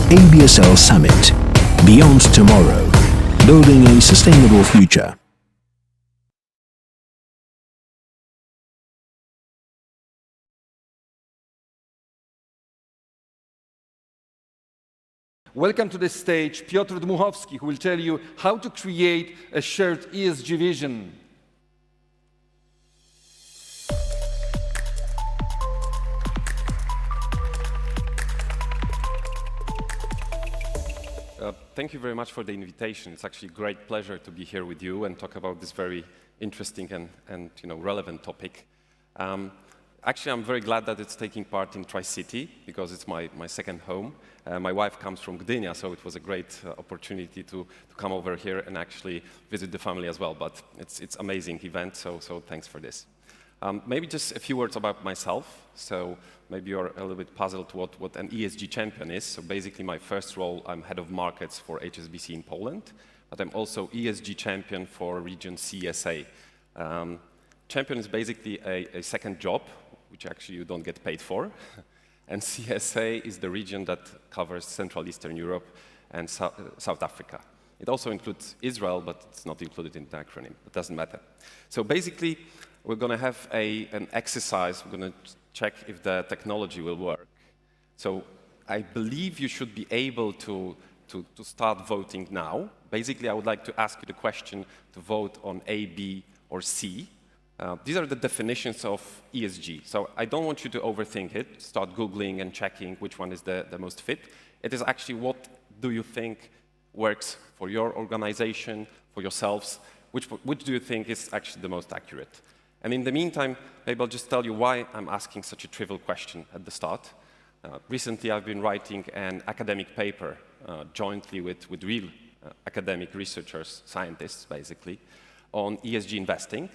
ABSL Summit. Beyond Tomorrow. Building a Sustainable Future. Welcome to the stage Piotr Dmuchowski, who will tell you how to create a shared ESG vision. Thank you very much for the invitation. It's actually a great pleasure to be here with you and talk about this very interesting and relevant topic. Actually, I'm very glad that it's taking part in TRICITY because it's my second home. My wife comes from Gdynia, so it was a great opportunity to come over here and actually visit the family as well. But it's amazing event, so thanks for this. Maybe just a few words about myself. So maybe you're a little bit puzzled what an ESG champion is. So basically my first role, I'm head of markets for HSBC in Poland, but I'm also ESG champion for region CEESA. Champion is basically a second job, which actually you don't get paid for. And CEESA is the region that covers Central Eastern Europe and South Africa. It also includes Israel, but it's not included in the acronym. It doesn't matter. So basically, we're going to have an exercise. We're going to check if the technology will work. So I believe you should be able to start voting now. Basically, I would like to ask you the question to vote on A, B, or C. These are the definitions of ESG. So I don't want you to overthink it, start Googling and checking which one is the most fit. It is actually what do you think works for your organization, for yourselves, which do you think is actually the most accurate? And in the meantime, maybe I'll just tell you why I'm asking such a trivial question at the start. Recently, I've been writing an academic paper jointly with real academic researchers, scientists, basically, on ESG investing.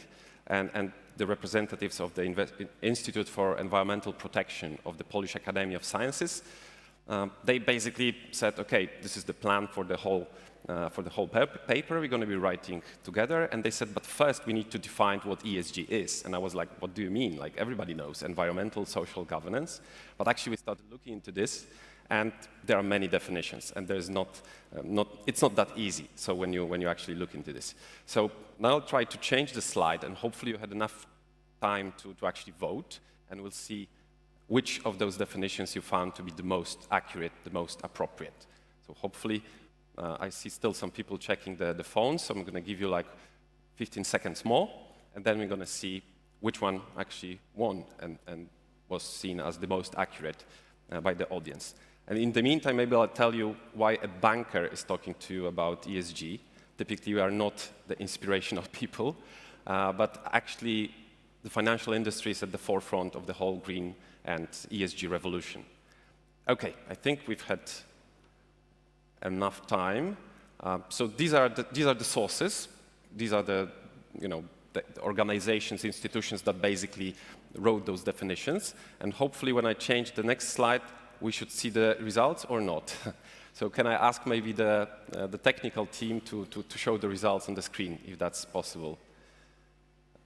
And the representatives of the Institute for Environmental Protection of the Polish Academy of Sciences, they basically said, okay, this is the plan for the whole paper we're going to be writing together. And they said, but first we need to define what ESG is. And I was like, what do you mean? Like everybody knows environmental, social governance. But actually we started looking into this. And there are many definitions, and there's it's not that easy. So when you actually look into this, so now I'll try to change the slide, and hopefully you had enough time to actually vote, and we'll see which of those definitions you found to be the most accurate, the most appropriate. So hopefully, I see still some people checking the phones, so I'm going to give you like 15 seconds more, and then we're going to see which one actually won and was seen as the most accurate by the audience. And in the meantime, maybe I'll tell you why a banker is talking to you about ESG. Typically, we are not the inspirational people, but actually the financial industry is at the forefront of the whole green and ESG revolution. Okay, I think we've had enough time. So these are the sources. These are the organizations, institutions that basically wrote those definitions. And hopefully when I change the next slide, we should see the results or not. So can I ask maybe the technical team to show the results on the screen, if that's possible?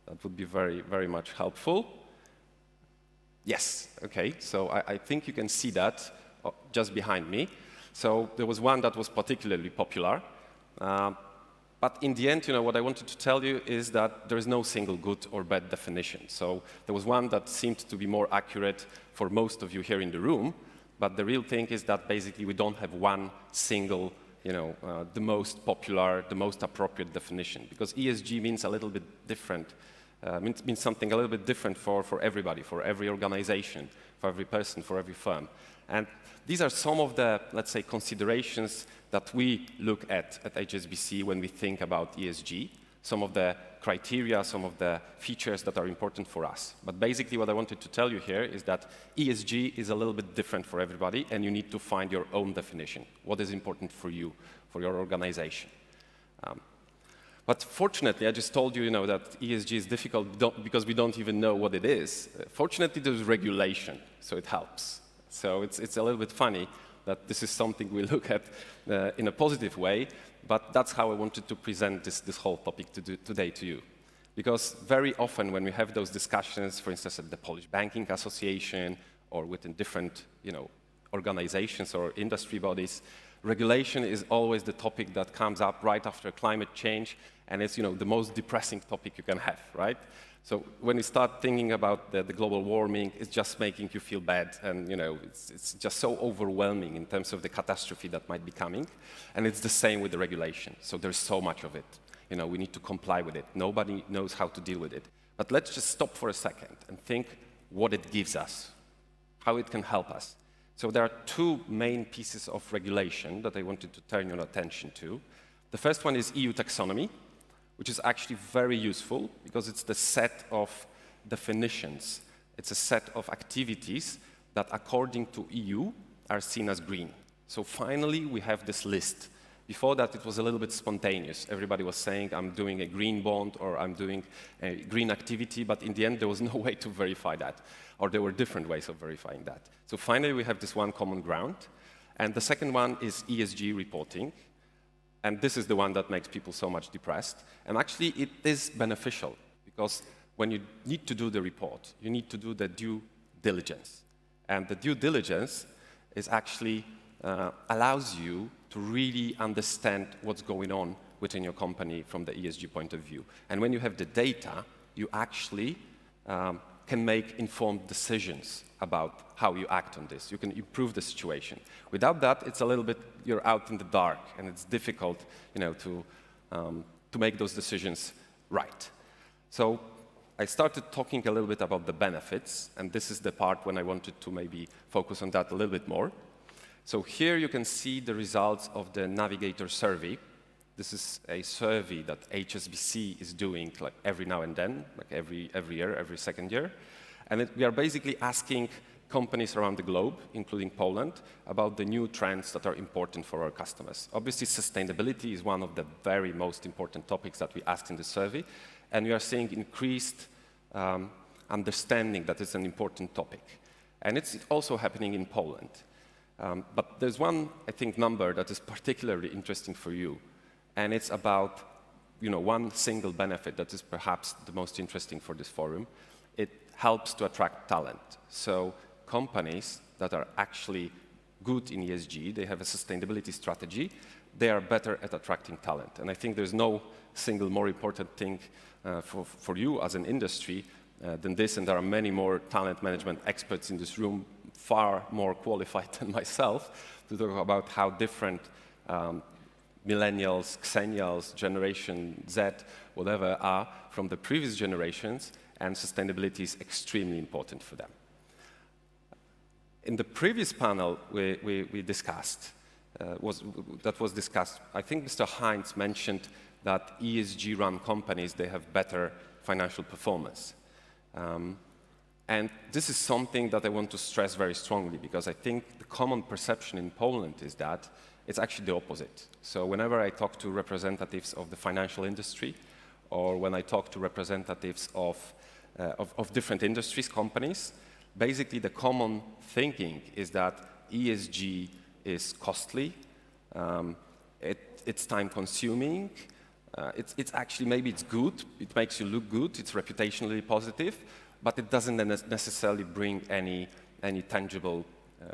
That would be very, very much helpful. Yes, okay, so I think you can see that just behind me. So there was one that was particularly popular. But in the end, what I wanted to tell you is that there is no single good or bad definition. So there was one that seemed to be more accurate for most of you here in the room, but the real thing is that basically we don't have one single, the most popular, the most appropriate definition, because ESG means a little bit different, means something a little bit different for everybody, for every organization, for every person, for every firm. And these are some of the, let's say, considerations that we look at HSBC when we think about ESG, some of the criteria, some of the features that are important for us. But basically what I wanted to tell you here is that ESG is a little bit different for everybody, and you need to find your own definition. What is important for you, for your organization? But fortunately, I just told you, that ESG is difficult because we don't even know what it is. Fortunately, there's regulation, so it helps. So it's a little bit funny that this is something we look at in a positive way, but that's how I wanted to present this whole topic today to you. Because very often when we have those discussions, for instance, at the Polish Banking Association or within different organizations or industry bodies, regulation is always the topic that comes up right after climate change, and it's the most depressing topic you can have, right? So when you start thinking about the global warming, it's just making you feel bad, and it's just so overwhelming in terms of the catastrophe that might be coming. And it's the same with the regulation. So there's so much of it. We need to comply with it. Nobody knows how to deal with it. But let's just stop for a second and think what it gives us, how it can help us. So there are two main pieces of regulation that I wanted to turn your attention to. The first one is EU taxonomy, which is actually very useful because it's the set of definitions. It's a set of activities that, according to EU, are seen as green. So finally, we have this list. Before that, it was a little bit spontaneous. Everybody was saying, I'm doing a green bond or I'm doing a green activity, but in the end, there was no way to verify that, or there were different ways of verifying that. So finally, we have this one common ground. And the second one is ESG reporting. And this is the one that makes people so much depressed. And actually, it is beneficial because when you need to do the report, you need to do the due diligence. And the due diligence is actually allows you to really understand what's going on within your company from the ESG point of view. And when you have the data, you actually can make informed decisions about how you act on this. You can improve the situation. Without that, it's a little bit, you're out in the dark, and it's difficult, to make those decisions right. So I started talking a little bit about the benefits, and this is the part when I wanted to maybe focus on that a little bit more. So here you can see the results of the Navigator survey. This is a survey that HSBC is doing like every now and then, like every year, every second year. And we are basically asking companies around the globe, including Poland, about the new trends that are important for our customers. Obviously, sustainability is one of the very most important topics that we asked in the survey, and we are seeing increased understanding that it's an important topic. And it's also happening in Poland. But there's one, I think, number that is particularly interesting for you, and it's about one single benefit that is perhaps the most interesting for this forum. It helps to attract talent. So companies that are actually good in ESG, they have a sustainability strategy, they are better at attracting talent. And I think there's no single more important thing for you as an industry than this, and there are many more talent management experts in this room, far more qualified than myself, to talk about how different millennials, xennials, Generation Z, whatever, are from the previous generations, and sustainability is extremely important for them. In the previous panel we discussed, that was discussed, I think Mr. Heinz mentioned that ESG-run companies, they have better financial performance. And this is something that I want to stress very strongly, because I think the common perception in Poland is that it's actually the opposite. So whenever I talk to representatives of the financial industry, or when I talk to representatives of different industries, companies, basically the common thinking is that ESG is costly, it's time-consuming, it's actually, maybe it's good, it makes you look good, it's reputationally positive, but it doesn't necessarily bring any tangible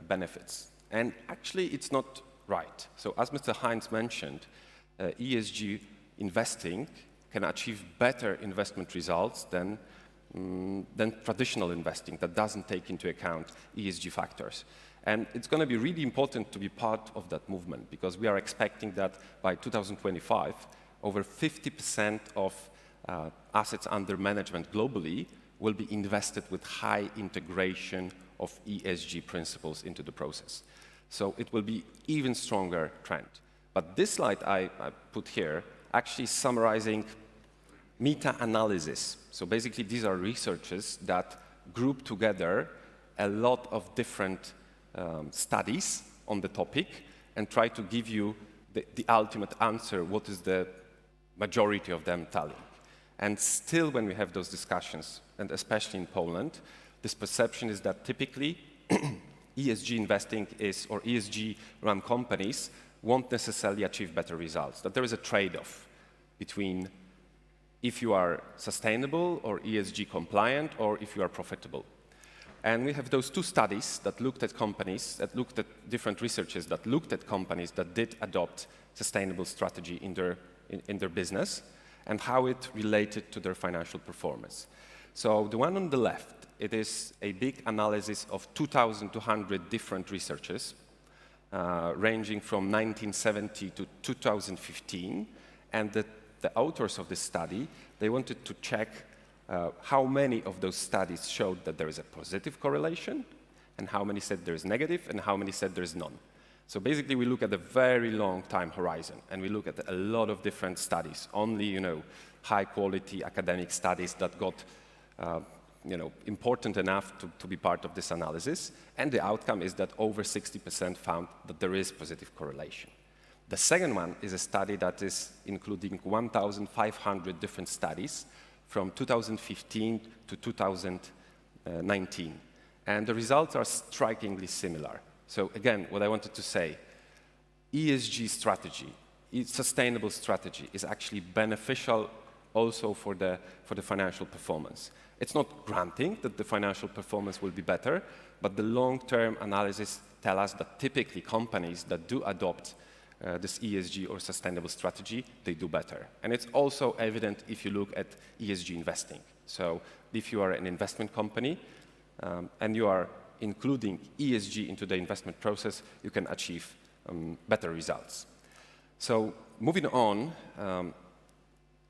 benefits. And actually, it's not right. So as Mr. Heinz mentioned, ESG investing can achieve better investment results than traditional investing that doesn't take into account ESG factors. And it's going to be really important to be part of that movement, because we are expecting that by 2025, over 50% of assets under management globally will be invested with high integration of ESG principles into the process. So it will be even stronger trend. But this slide I put here actually summarizing meta-analysis. So basically these are researchers that group together a lot of different studies on the topic and try to give you the ultimate answer, what is the majority of them telling. And still, when we have those discussions, and especially in Poland, this perception is that typically ESG investing is, or ESG-run companies won't necessarily achieve better results, that there is a trade-off between if you are sustainable or ESG compliant or if you are profitable. And we have those two studies that looked at companies, that looked at different researchers that looked at companies that did adopt sustainable strategy in their business and how it related to their financial performance. So the one on the left, it is a big analysis of 2,200 different researchers, ranging from 1970 to 2015. And the authors of this study, they wanted to check how many of those studies showed that there is a positive correlation, and how many said there is negative, and how many said there is none. So basically, we look at a very long time horizon, and we look at a lot of different studies, only high-quality academic studies that got important enough to be part of this analysis. And the outcome is that over 60% found that there is positive correlation. The second one is a study that is including 1,500 different studies from 2015 to 2019. And the results are strikingly similar. So again, what I wanted to say, ESG strategy, sustainable strategy, is actually beneficial also for the financial performance. It's not granting that the financial performance will be better, but the long-term analysis tell us that typically companies that do adopt this ESG or sustainable strategy, they do better. And it's also evident if you look at ESG investing. So if you are an investment company and you are including ESG into the investment process, you can achieve better results. So moving on,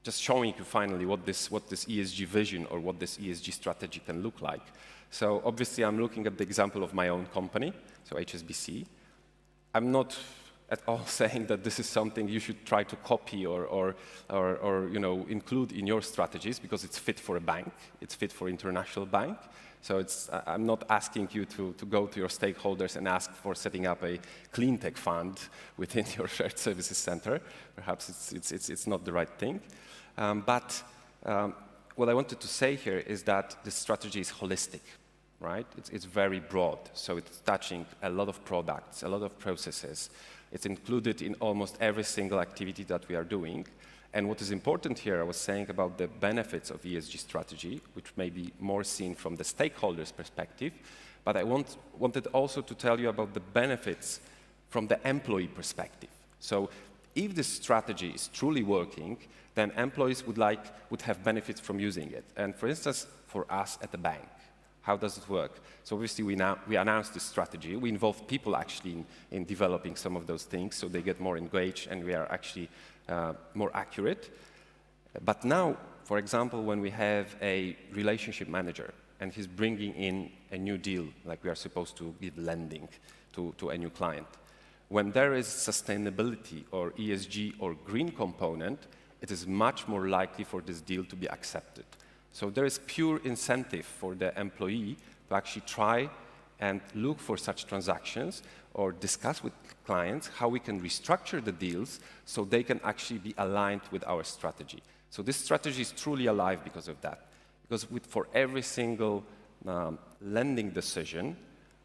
just showing you finally what this ESG vision or what this ESG strategy can look like. So obviously I'm looking at the example of my own company, so HSBC. I'm not at all saying that this is something you should try to copy or include in your strategies, because it's fit for a bank, it's fit for international bank. So I'm not asking you to go to your stakeholders and ask for setting up a clean tech fund within your shared services center. Perhaps it's not the right thing. But what I wanted to say here is that this strategy is holistic, right? It's very broad. So it's touching a lot of products, a lot of processes. It's included in almost every single activity that we are doing. And what is important here, I was saying about the benefits of ESG strategy, which may be more seen from the stakeholders' perspective, but I wanted also to tell you about the benefits from the employee perspective. So if this strategy is truly working, then employees would have benefits from using it. And for instance, for us at the bank, how does it work? So obviously we announced this strategy. We involve people actually in developing some of those things so they get more engaged and we are actually more accurate. But now, for example, when we have a relationship manager and he's bringing in a new deal, like we are supposed to give lending to a new client, when there is sustainability or ESG or green component, it is much more likely for this deal to be accepted. So there is pure incentive for the employee to actually try and look for such transactions or discuss with clients how we can restructure the deals so they can actually be aligned with our strategy. So this strategy is truly alive because of that. Because for every single lending decision,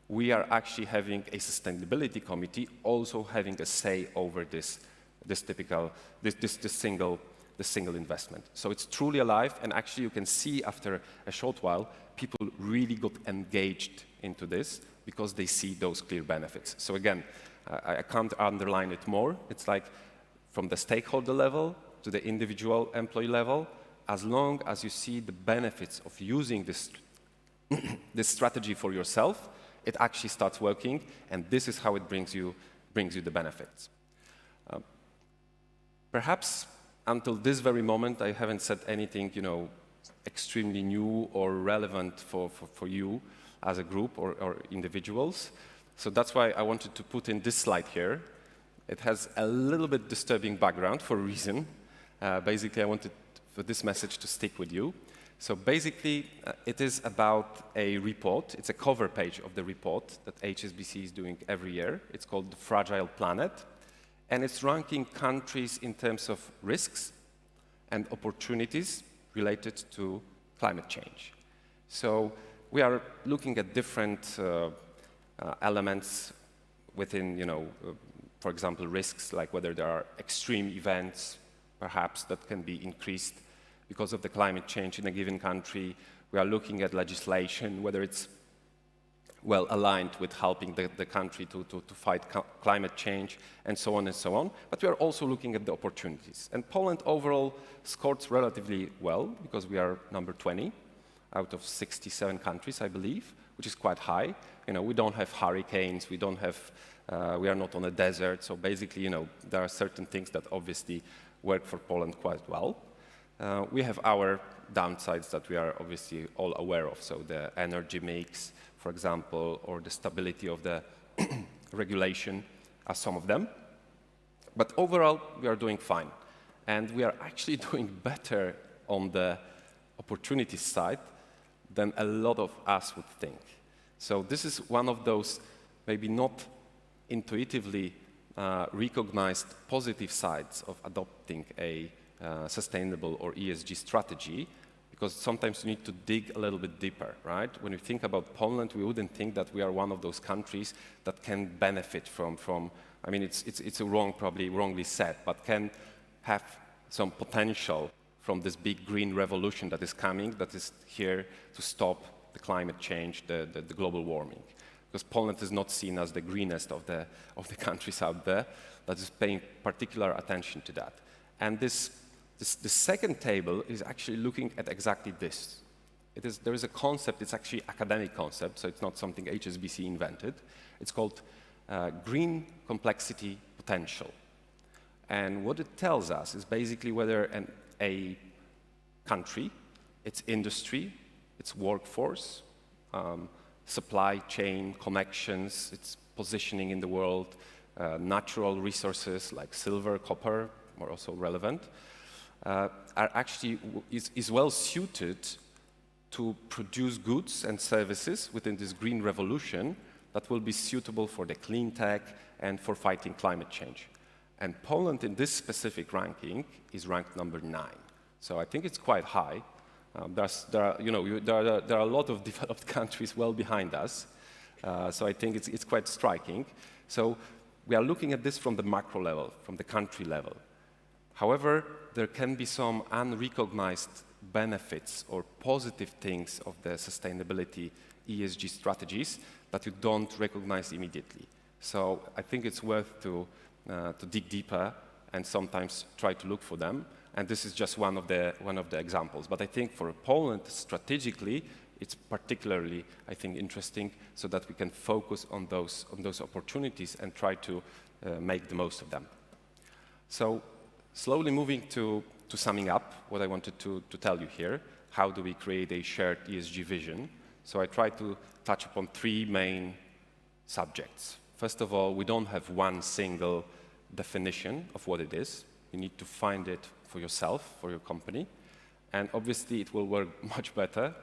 we are actually having a sustainability committee also having a say over this single investment. So it's truly alive, and actually you can see after a short while, people really got engaged into this because they see those clear benefits. So again, I can't underline it more. It's like from the stakeholder level to the individual employee level, as long as you see the benefits of using this strategy for yourself, it actually starts working, and this is how it brings you the benefits. Perhaps until this very moment, I haven't said anything, extremely new or relevant for you as a group or individuals. So that's why I wanted to put in this slide here. It has a little bit disturbing background for a reason. Basically, I wanted for this message to stick with you. So basically, it is about a report. It's a cover page of the report that HSBC is doing every year. It's called The Fragile Planet. And it's ranking countries in terms of risks and opportunities related to climate change. So we are looking at different elements within, for example, risks, like whether there are extreme events, perhaps, that can be increased because of the climate change in a given country. We are looking at legislation, whether it's well aligned with helping the country to fight climate change and so on and so on. But we are also looking at the opportunities. And Poland overall scored relatively well because we are number 20 out of 67 countries, I believe, which is quite high. You know, we don't have hurricanes, we are not on a desert. So basically, you know, there are certain things that obviously work for Poland quite well. We have our downsides that we are obviously all aware of. So the energy mix, for example, or the stability of the regulation are some of them. But overall, we are doing fine. And we are actually doing better on the opportunity side than a lot of us would think. So this is one of those maybe not intuitively recognized positive sides of adopting a sustainable or ESG strategy, because sometimes you need to dig a little bit deeper, right? When you think about Poland, we wouldn't think that we are one of those countries that can benefit from I mean, it's probably wrongly said, but can have some potential from this big green revolution that is coming, that is here to stop the climate change, the global warming. Because Poland is not seen as the greenest of the countries out there that is paying particular attention to that. And the second table is actually looking at exactly this. There is a concept, it's actually academic concept, so it's not something HSBC invented. It's called green complexity potential. And what it tells us is basically whether a country, its industry, its workforce, supply chain connections, its positioning in the world, natural resources like silver, copper, are also relevant, is well suited to produce goods and services within this green revolution that will be suitable for the clean tech and for fighting climate change. And Poland in this specific ranking is ranked number 9. So I think it's quite high. There are a lot of developed countries well behind us. So I think it's quite striking. So we are looking at this from the macro level, from the country level. However, there can be some unrecognized benefits or positive things of the sustainability ESG strategies that you don't recognize immediately. So I think it's worth to dig deeper and sometimes try to look for them. And this is just one of the examples. But I think for Poland, strategically, it's particularly, I think, interesting so that we can focus on those opportunities and try to make the most of them. So slowly moving to summing up what I wanted to tell you here, how do we create a shared ESG vision? So I try to touch upon 3 main subjects. First of all, we don't have one single definition of what it is. You need to find it for yourself, for your company. And obviously, it will work much better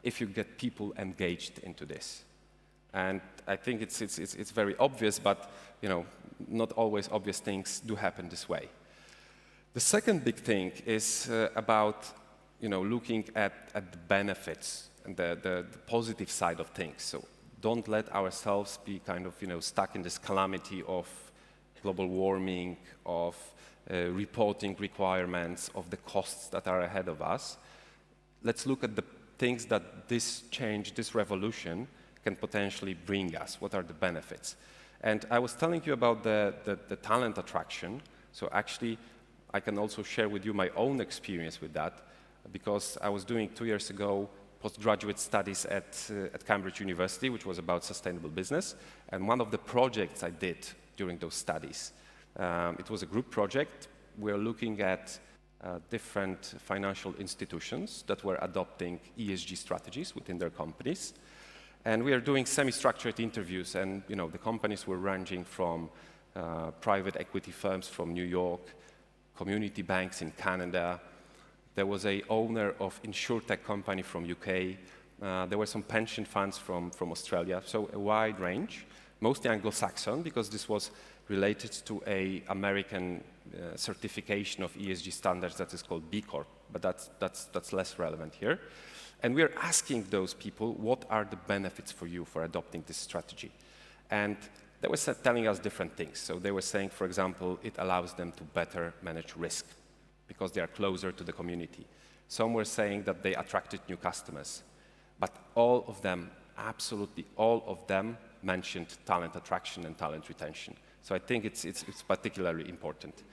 if you get people engaged into this. And I think it's very obvious, but not always obvious things do happen this way. The second big thing is about looking at the benefits and the positive side of things. So don't let ourselves be kind of stuck in this calamity of global warming, of reporting requirements, of the costs that are ahead of us. Let's look at the things that this change, this revolution can potentially bring us. What are the benefits? And I was telling you about the talent attraction. So actually, I can also share with you my own experience with that, because I was doing 2 years ago postgraduate studies at Cambridge University, which was about sustainable business. And one of the projects I did during those studies, it was a group project. We were looking at different financial institutions that were adopting ESG strategies within their companies. And we are doing semi-structured interviews, and the companies were ranging from private equity firms from New York, community banks in Canada. There was an owner of insurtech company from UK. There were some pension funds from Australia, so a wide range, mostly Anglo-Saxon, because this was related to an American certification of ESG standards that is called B Corp, but that's less relevant here. And we are asking those people, what are the benefits for you for adopting this strategy? And they were telling us different things. So they were saying, for example, it allows them to better manage risk because they are closer to the community. Some were saying that they attracted new customers. But all of them absolutely all of them mentioned talent attraction and talent retention. So I think it's particularly important.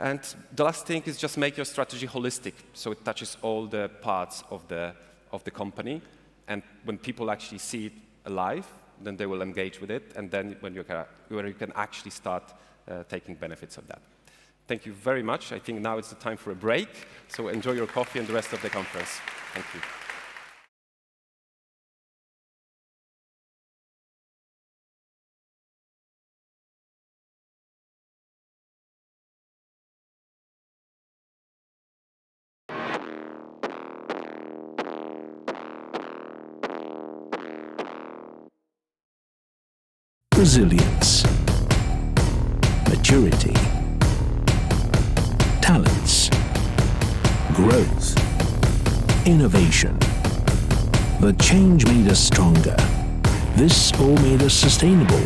And the last thing is just make your strategy holistic, so it touches all the parts of the company. And when people actually see it alive, then they will engage with it, and then when you can actually start taking benefits of that. Thank you very much. I think now it's the time for a break, so enjoy your coffee and the rest of the conference. Thank you. Resilience, maturity, talents, growth, innovation. The change made us stronger. This all made us sustainable.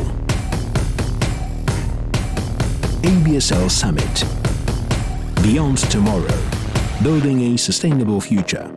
ABSL Summit. Beyond tomorrow. Building a sustainable future.